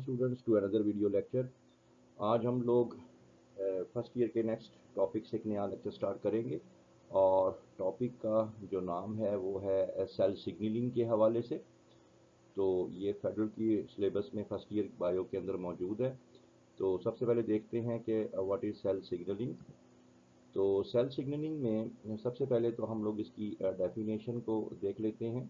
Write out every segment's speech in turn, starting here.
Students to another video lecture. आज हम लोग फर्स्ट ईयर के नेक्स्ट टॉपिक से एक नया लेक्चर स्टार्ट करेंगे और टॉपिक का जो नाम है वो है सेल सिग्नलिंग के हवाले से। तो ये फेडरल की सिलेबस में फर्स्ट ईयर बायो के अंदर मौजूद है। तो सबसे पहले देखते हैं कि व्हाट इज़ सेल सिग्नलिंग। तो सेल सिग्नलिंग में सबसे पहले तो हम लोग इसकी डेफिनेशन को देख लेते हैं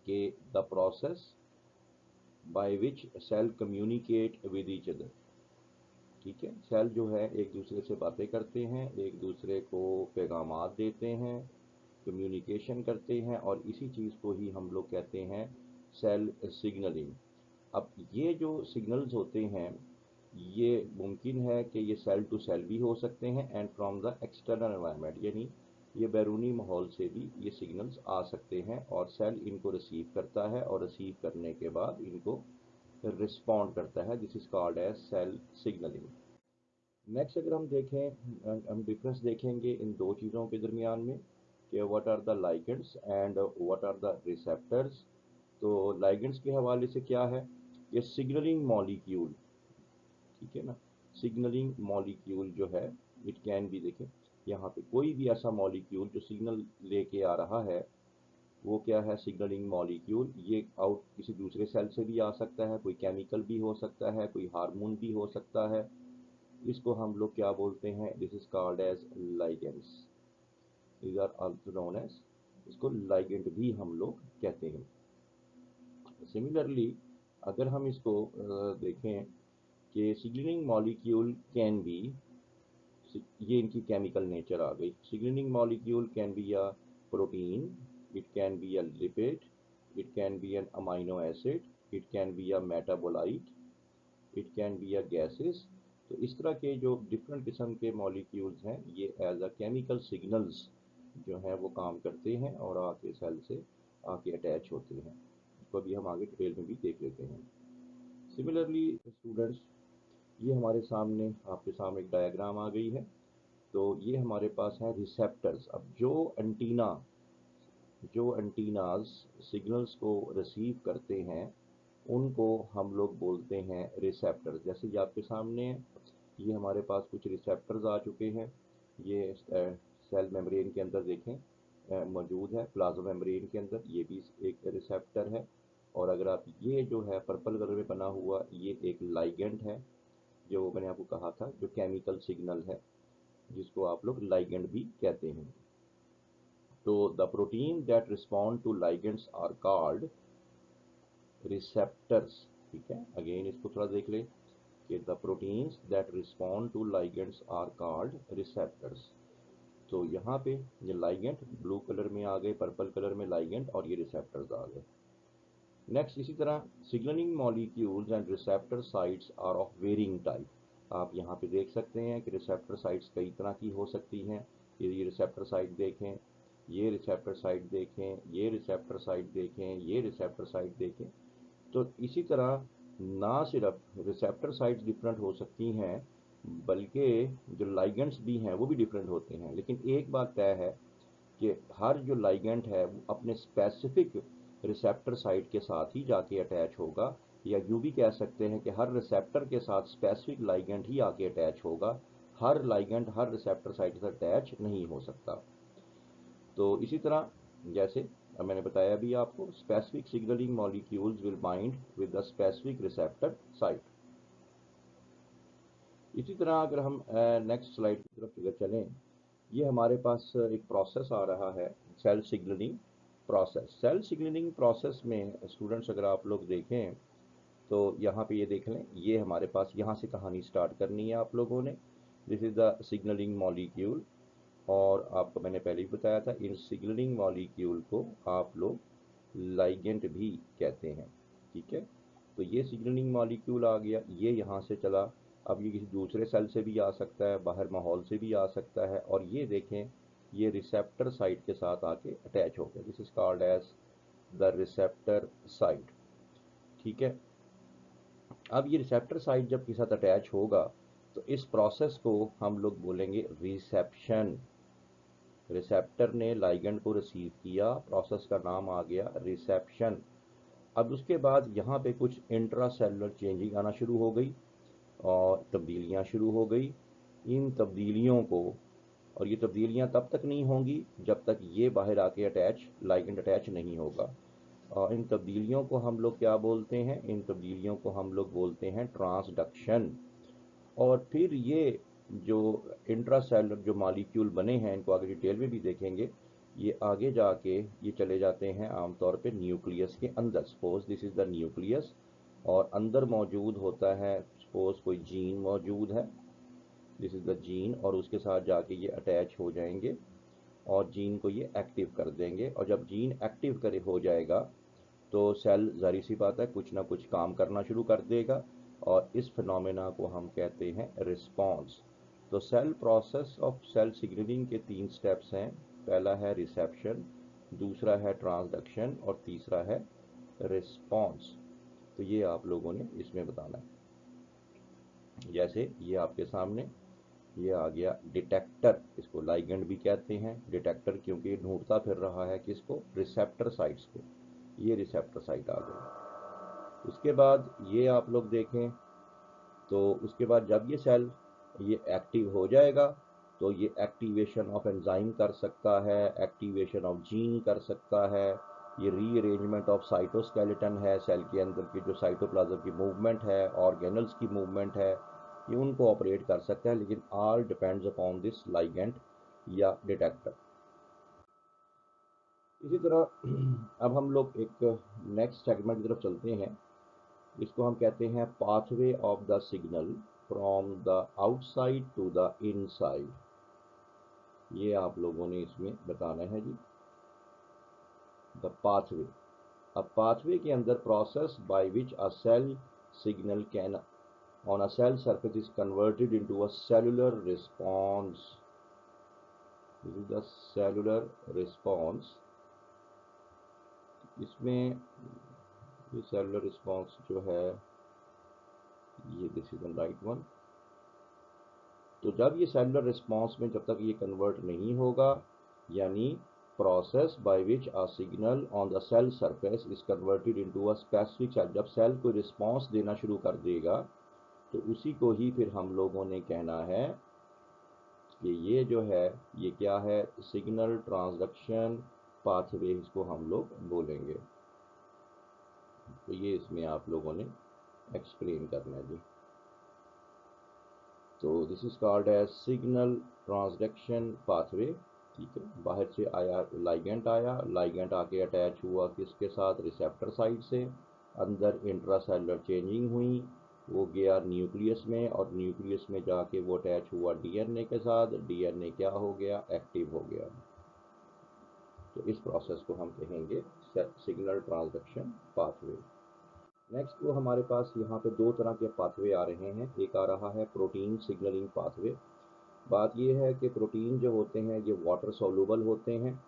कि the process by which cell communicate with each other. ठीक है, सेल जो है एक दूसरे से बातें करते हैं, एक दूसरे को पैगामात देते हैं, कम्युनिकेशन करते हैं और इसी चीज़ को ही हम लोग कहते हैं सेल सिग्नलिंग। अब ये जो सिग्नल्स होते हैं ये मुमकिन है कि ये सेल टू सेल भी हो सकते हैं and from the external environment, यानी ये बैरूनी माहौल से भी ये सिग्नल्स आ सकते हैं और सेल इनको रिसीव करता है और रिसीव करने के बाद इनको रिस्पॉन्ड करता है। This is called as cell signalling. Next अगर हम देखें, हम डिफरेंस देखेंगे इन दो चीज़ों के दरमियान में कि what are the ligands and what are the receptors. तो लाइगेंड्स के हवाले से क्या है, ये सिग्नलिंग मॉलिक्यूल, ठीक है ना, सिग्नलिंग मॉलिक्यूल जो है इट कैन बी, देखें यहाँ पे कोई भी ऐसा मॉलिक्यूल जो सिग्नल लेके आ रहा है वो क्या है, सिग्नलिंग मॉलिक्यूल। ये आउट किसी दूसरे सेल से भी आ सकता है, कोई केमिकल भी हो सकता है, कोई हार्मोन भी हो सकता है। इसको हम लोग क्या बोलते हैं, this is called as ligands, these are also known as, इसको लाइगेंड भी हम लोग कहते हैं। सिमिलरली अगर हम इसको देखें कि सिग्नलिंग मॉलिक्यूल कैन बी, ये इनकी केमिकल नेचर आ गई। Signalling molecule can be a protein, it can be a lipid, it can be an amino acid, it can be a metabolite, it can be a gases. तो इस तरह के जो different किस्म के मॉलिक्यूल्स हैं ये एज अ केमिकल सिग्नल्स जो हैं वो काम करते हैं और आके सेल से आके अटैच होते हैं। इसको भी हम आगे डिटेल में भी देख लेते हैं। सिमिलरली स्टूडेंट्स, ये हमारे सामने, आपके सामने एक डायग्राम आ गई है। तो ये हमारे पास है रिसेप्टर्स। अब जो एंटीनाज सिग्नल्स को रिसीव करते हैं उनको हम लोग बोलते हैं रिसेप्टर्स। जैसे ये आपके सामने है, ये हमारे पास कुछ रिसेप्टर्स आ चुके हैं। ये सेल मेम्ब्रेन के अंदर देखें मौजूद है, प्लाज्मा मेम्ब्रेन के अंदर ये भी एक रिसेप्टर है। और अगर आप ये जो है पर्पल कलर में बना हुआ ये एक लाइगेंड है, जो मैंने आपको कहा था जो केमिकल सिग्नल है जिसको आप लोग लाइगेंड भी कहते हैं। तो the protein that respond to ligands are called receptors. ठीक है, अगेन इसको थोड़ा देख लें कि the proteins that respond to ligands are called receptors. तो यहाँ पे ये लाइगेंड ब्लू कलर में आ गए, पर्पल कलर में लाइगेंड और ये रिसेप्टर्स आ गए। नेक्स्ट इसी तरह signalling molecules and receptor sites are of varying type. आप यहाँ पे देख सकते हैं कि रिसेप्टर साइट्स कई तरह की हो सकती हैं। ये रिसेप्टर साइट देखें, ये रिसेप्टर साइट देखें, ये रिसेप्टर साइट देखें, ये रिसेप्टर साइट देखें। तो इसी तरह ना सिर्फ रिसेप्टर साइट्स डिफरेंट हो सकती हैं बल्कि जो लाइगेंड्स भी हैं वो भी डिफरेंट होते हैं। लेकिन एक बात तय है कि हर जो लाइगेंड है वो अपने स्पेसिफिक रिसेप्टर साइट के साथ ही जाके अटैच होगा, या यूँ भी कह सकते हैं कि हर रिसेप्टर के साथ स्पेसिफिक लाइगेंड ही आके अटैच होगा। हर लाइगेंड हर रिसेप्टर साइट से अटैच नहीं हो सकता। तो इसी तरह जैसे अब मैंने बताया भी आपको, specific signalling molecules will bind with the specific receptor site. इसी तरह अगर हम नेक्स्ट स्लाइड की तरफ अगर चलें, ये हमारे पास एक प्रोसेस आ रहा है cell signalling process. Cell signalling process में स्टूडेंट्स अगर आप लोग देखें तो यहाँ पे ये देख लें, ये हमारे पास यहाँ से कहानी स्टार्ट करनी है आप लोगों ने। This is the signalling molecule और आपको मैंने पहले ही बताया था इन सिग्नलिंग मॉलिक्यूल को आप लोग लाइगेंड भी कहते हैं। ठीक है, तो ये सिग्नलिंग मॉलिक्यूल आ गया, ये यहाँ से चला। अब ये किसी दूसरे सेल से भी आ सकता है, बाहर माहौल से भी आ सकता है। और ये देखें ये रिसेप्टर साइट के साथ आके अटैच हो गया। This is called as the receptor site. ठीक है, अब ये रिसेप्टर साइट जब के साथ अटैच होगा तो इस प्रोसेस को हम लोग बोलेंगे रिसेप्शन। रिसेप्टर ने लाइगेंड को रिसीव किया, प्रोसेस का नाम आ गया रिसेप्शन। अब उसके बाद यहाँ पे कुछ इंट्रा सेलुलर चेंजिंग आना शुरू हो गई और तब्दीलियाँ शुरू हो गई। इन तब्दीलियों को, और ये तब्दीलियाँ तब तक नहीं होंगी जब तक ये बाहर आके लाइगेंड अटैच नहीं होगा। और इन तब्दीलियों को हम लोग क्या बोलते हैं? इन तब्दीलियों को हम लोग बोलते हैं ट्रांसडक्शन। और फिर ये जो इंट्रासेलुलर जो मॉलिक्यूल बने हैं, इनको आगे डिटेल में भी देखेंगे, ये आगे जाके ये चले जाते हैं आमतौर पे न्यूक्लियस के अंदर। Suppose this is the nucleus, और अंदर मौजूद होता है, सपोज कोई जीन मौजूद है, दिस इज़ द जीन, और उसके साथ जाके ये अटैच हो जाएंगे और जीन को ये एक्टिव कर देंगे। और जब जीन एक्टिव करे हो जाएगा तो सेल ज़ाहिर सी बात है कुछ ना कुछ काम करना शुरू कर देगा, और इस फिनोमेना को हम कहते हैं रिस्पॉन्स। तो cell process of cell signalling के 3 स्टेप्स हैं। पहला है रिसेप्शन, दूसरा है ट्रांसडक्शन, और तीसरा है रिस्पॉन्स। तो ये आप लोगों ने इसमें बताना है। जैसे ये आपके सामने ये आ गया डिटेक्टर, इसको लाइगेंड भी कहते हैं डिटेक्टर, क्योंकि ढूंढता फिर रहा है किसको? रिसेप्टर साइट्स को। ये रिसेप्टर साइट आ गई। उसके बाद ये आप लोग देखें तो उसके बाद जब ये सेल ये एक्टिव हो जाएगा तो ये एक्टिवेशन ऑफ एंजाइम कर सकता है, एक्टिवेशन ऑफ जीन कर सकता है, ये रीअरेंजमेंट ऑफ साइटोस्केलेटन है, सेल के अंदर की जो साइटोप्लाज्म की मूवमेंट है, ऑर्गेनल्स की मूवमेंट है, ये उनको ऑपरेट कर सकता है, लेकिन all depends upon this ligand या डिटेक्टर। इसी तरह अब हम लोग एक नेक्स्ट सेगमेंट की तरफ चलते हैं। इसको हम कहते हैं pathway of the signal from the outside to the inside. ये आप लोगों ने इसमें बताना है जी, द पाथवे। अब पाथवे के अंदर process by which a cell signal can on a cell surface is converted into a cellular response. This is the cellular response. इसमें ये सेलुलर रिस्पॉन्स जो है ये this is the right one. तो जब ये सेलुलर रिस्पॉन्स में जब तक ये कन्वर्ट नहीं होगा, यानी process by which a signal on the cell surface is converted into a specific cell, जब सेल को रिस्पॉन्स देना शुरू कर देगा तो उसी को ही फिर हम लोगों ने कहना है कि ये जो है ये क्या है? सिग्नल ट्रांसडक्शन पाथवे, इसको हम लोग बोलेंगे। तो ये इसमें आप लोगों ने एक्सप्लेन करना है जी। तो this is called as signal transduction pathway. ठीक है, बाहर से आया लाइगेंड, आया लाइगेंड आके अटैच हुआ किसके साथ? रिसेप्टर साइड से। अंदर इंट्रासेलुलर चेंजिंग हुई, वो गया न्यूक्लियस में, और न्यूक्लियस में जाके वो अटैच हुआ डीएनए के साथ। डीएनए क्या हो गया? एक्टिव हो गया। तो इस प्रोसेस को हम कहेंगे सिग्नल ट्रांसडक्शन पाथवे। नेक्स्ट वो हमारे पास यहाँ पे 2 तरह के पाथवे आ रहे हैं। एक आ रहा है प्रोटीन सिग्नलिंग पाथवे। बात ये है कि प्रोटीन जो होते हैं ये वाटर सोल्यूबल होते हैं,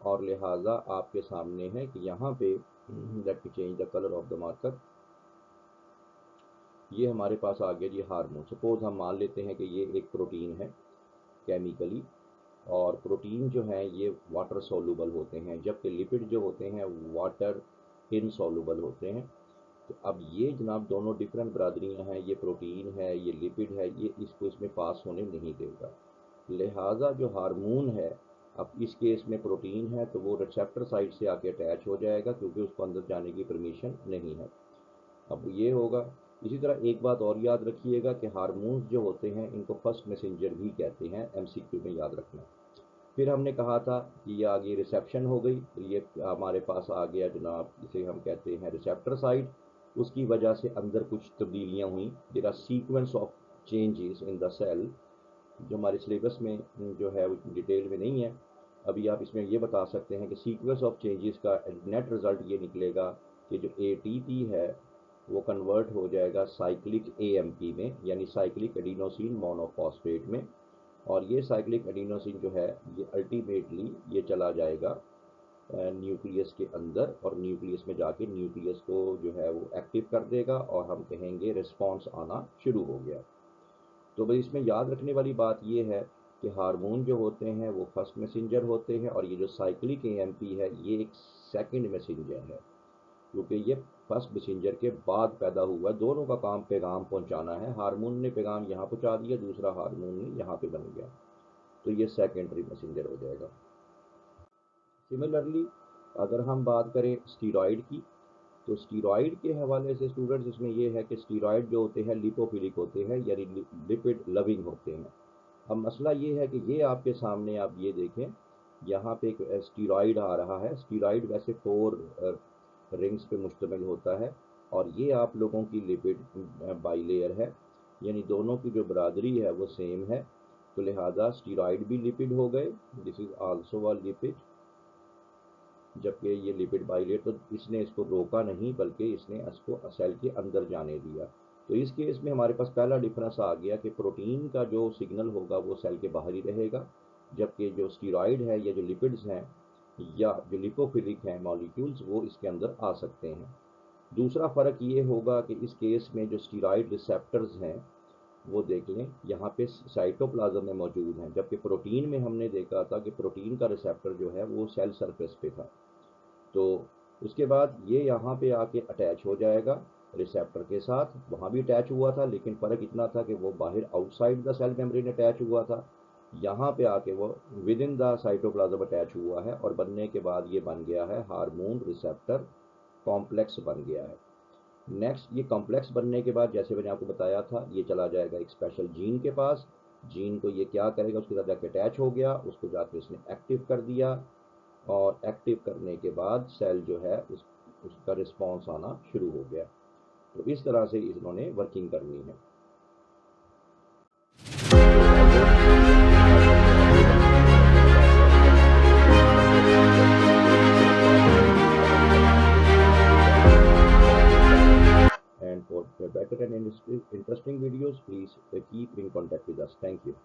और लिहाजा आपके सामने है कि यहाँ पे let me change the colour of the marker. ये हमारे पास आ गया ये हार्मोन। सपोज हम मान लेते हैं कि ये एक प्रोटीन है केमिकली, और प्रोटीन जो है ये वाटर सोल्यूबल होते हैं, जबकि लिपिड जो होते हैं वाटर इनसोल्यूबल होते हैं। तो अब ये जनाब दोनों डिफरेंट बरादरियां हैं, ये प्रोटीन है ये लिपिड है, ये इसको इसमें पास होने नहीं देगा। लिहाजा जो हार्मोन है, अब इस केस में प्रोटीन है तो वो रिसेप्टर साइड से आके अटैच हो जाएगा, क्योंकि उसको अंदर जाने की परमिशन नहीं है। अब ये होगा। इसी तरह एक बात और याद रखिएगा कि हार्मोन्स जो होते हैं इनको फर्स्ट मैसेंजर भी कहते हैं, एमसीक्यू में याद रखना। फिर हमने कहा था कि ये आगे रिसेप्शन हो गई, तो ये हमारे पास आ गया जनाब, जिसे हम कहते हैं रिसेप्टर साइड। उसकी वजह से अंदर कुछ तब्दीलियाँ हुई। There are sequence of changes in the cell, जो हमारे सिलेबस में जो है वो डिटेल में नहीं है। अभी आप इसमें ये बता सकते हैं कि सीक्वेंस ऑफ चेंजेस का नेट रिज़ल्ट ये निकलेगा कि जो एटीपी है वो कन्वर्ट हो जाएगा साइक्लिक एएमपी में, यानी साइक्लिक एडिनोसिन मोनोफॉस्फेट में। और ये साइक्लिक एडिनोसिन जो है ये अल्टीमेटली ये चला जाएगा न्यूक्लियस के अंदर, और न्यूक्लियस में जाके न्यूक्लियस को जो है वो एक्टिव कर देगा, और हम कहेंगे रिस्पॉन्स आना शुरू हो गया। तो भाई इसमें याद रखने वाली बात ये है कि हार्मोन जो होते हैं वो फर्स्ट मैसेंजर होते हैं, और ये जो साइक्लिक एएमपी है ये एक सेकंड मैसेंजर है। क्योंकि ये फर्स्ट मैसेंजर के बाद पैदा हुआ। दोनों का काम पैगाम पहुंचाना है। हार्मोन ने पैगाम यहाँ पहुंचा दिया, दूसरा हार्मोन ने यहाँ पे बन गया, तो ये सेकेंडरी मैसेंजर हो जाएगा। सिमिलरली अगर हम बात करें स्टीरॉयड की, तो स्टीरॉयड के हवाले से स्टूडेंट्स इसमें यह है कि स्टीरॉयड जो होते हैं लिपोफिलिक होते हैं, यानी लिपिड लविंग होते हैं। अब मसला ये है कि ये आपके सामने आप ये देखें, यहाँ पे एक स्टीरॉयड आ रहा है। स्टीरॉयड वैसे 4 रिंग्स पे मुश्तमिल होता है, और ये आप लोगों की लिपिड बाइलेयर है, यानी दोनों की जो बरादरी है वो सेम है, तो लिहाजा स्टीरॉयड भी लिपिड हो गए। This is also a lipid, जबकि ये लिपिड बाइलेयर, तो इसने इसको रोका नहीं बल्कि इसने इसको सेल के अंदर जाने दिया। तो इस केस में हमारे पास पहला डिफरेंस आ गया कि प्रोटीन का जो सिग्नल होगा वो सेल के बाहर ही रहेगा, जबकि जो स्टीरॉयड है या जो लिपिड्स हैं या जो लिपोफिलिक हैं मॉलिक्यूल्स, वो इसके अंदर आ सकते हैं। दूसरा फ़र्क ये होगा कि इस केस में जो स्टीरॉयड रिसेप्टर्स हैं वो देख लें यहाँ पे साइटोप्लाज्म में मौजूद हैं, जबकि प्रोटीन में हमने देखा था कि प्रोटीन का रिसेप्टर जो है वो सेल सरफेस पे था। तो उसके बाद ये यहाँ पे आके अटैच हो जाएगा रिसेप्टर के साथ। वहाँ भी अटैच हुआ था, लेकिन फ़र्क इतना था कि वो बाहर outside the cell membrane attach हुआ था, यहाँ पे आके वो within the cytoplasm attach हुआ है, और बनने के बाद ये बन गया है हार्मोन रिसेप्टर कॉम्प्लेक्स बन गया है। नेक्स्ट, ये कॉम्प्लेक्स बनने के बाद जैसे मैंने आपको बताया था, ये चला जाएगा एक स्पेशल जीन के पास। जीन को ये क्या करेगा, उसके साथ जाके अटैच हो गया, उसको जाके इसने एक्टिव कर दिया, और एक्टिव करने के बाद सेल जो है उसका रिस्पॉन्स आना शुरू हो गया। तो इस तरह से इन्होंने वर्किंग करनी है। And for better and interesting videos, please keep in contact with us. Thank you.